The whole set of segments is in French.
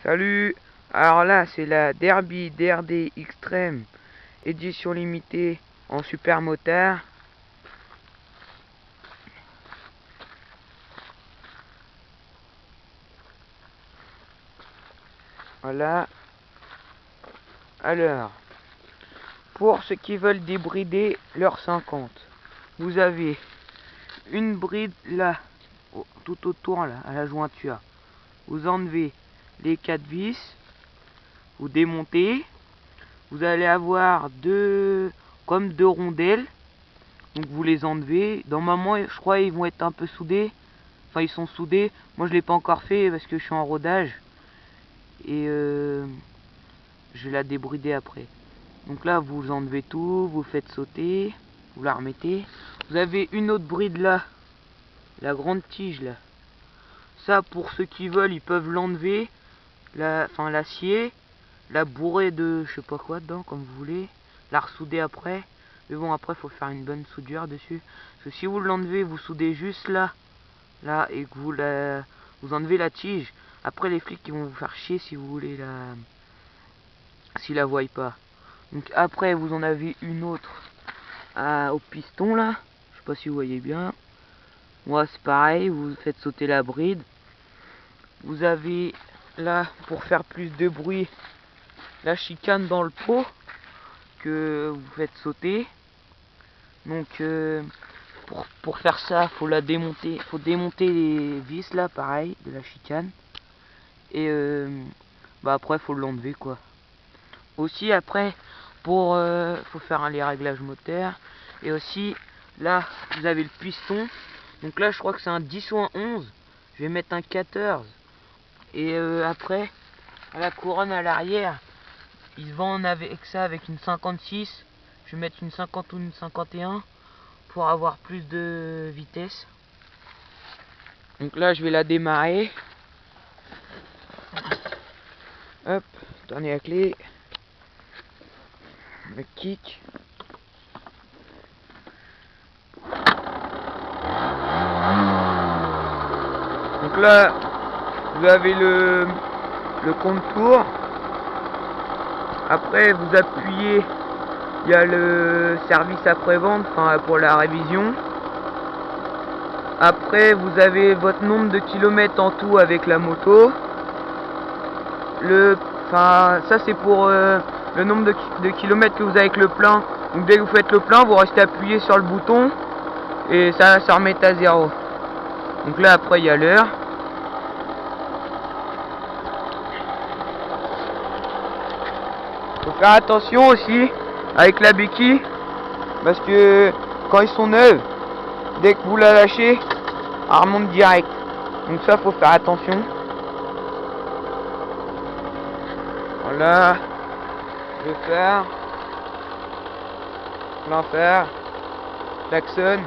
Salut. Alors là, c'est la Derby DRD Extreme édition limitée en super motard. Voilà. Alors, pour ceux qui veulent débrider leur 50, vous avez une bride là, tout autour là, à la jointure. Vous enlevez les 4 vis, vous démontez. Vous allez avoir comme deux rondelles. Donc vous les enlevez. Normalement, je crois ils vont être un peu soudés. Enfin, ils sont soudés. Moi, je l'ai pas encore fait parce que je suis en rodage. Et je vais la débrider après. Donc là, vous enlevez tout, vous faites sauter, vous la remettez. Vous avez une autre bride là, la grande tige là. Ça, pour ceux qui veulent, ils peuvent l'enlever, l'acier, la bourrer de je sais pas quoi dedans, comme vous voulez, la ressouder après. Mais bon, après, faut faire une bonne soudure dessus. Parce que si vous l'enlevez, vous soudez juste là, et que vous enlevez la tige. Après, les flics, ils vont vous faire chier si vous voulez s'ils la voient pas. Donc après, vous en avez une autre au piston là. Je sais pas si vous voyez bien. Moi, c'est pareil, vous faites sauter la bride. Vous avez là, pour faire plus de bruit, la chicane dans le pot que vous faites sauter. Donc pour faire ça, faut la démonter, faut démonter les vis là, pareil, de la chicane. Et après faut l'enlever quoi. Aussi après faut faire les réglages moteurs. Et aussi là vous avez le piston. Donc là je crois que c'est un 10 ou un 11. Je vais mettre un 14. Et après à la couronne à l'arrière, ils vendent avec ça avec une 56. Je vais mettre une 50 ou une 51 pour avoir plus de vitesse. Donc là je vais la démarrer. Hop, tournez la clé. Le kick. Donc là vous avez le contour. Après vous appuyez, il y a le service après-vente, enfin pour la révision. Après vous avez votre nombre de kilomètres en tout avec la moto. Ça c'est pour le nombre de kilomètres que vous avez avec le plein. Donc dès que vous faites le plein, vous restez appuyé sur le bouton et ça remet à 0. Donc là après il y a l'heure. Faut faire attention aussi avec la béquille parce que quand ils sont neufs, dès que vous la lâchez, elle remonte direct. Donc ça faut faire attention. Voilà, je vais faire l'enfer, klaxon.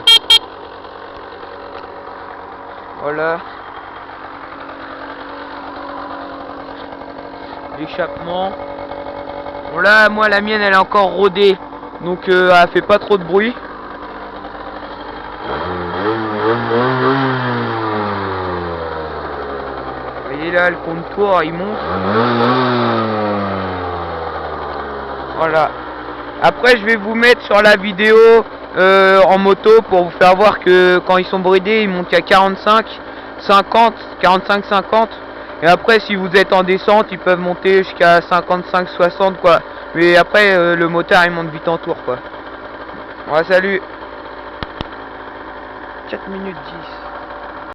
Voilà, l'échappement. Bon là, moi la mienne elle est encore rodée, donc elle fait pas trop de bruit. Vous voyez là, le contour il monte. Voilà. Après je vais vous mettre sur la vidéo en moto pour vous faire voir que quand ils sont bridés ils montent à 45, 50, 45, 50. Et après si vous êtes en descente ils peuvent monter jusqu'à 55, 60 quoi. Mais après le moteur il monte vite en tour quoi. Voilà, salut. 4 minutes 10.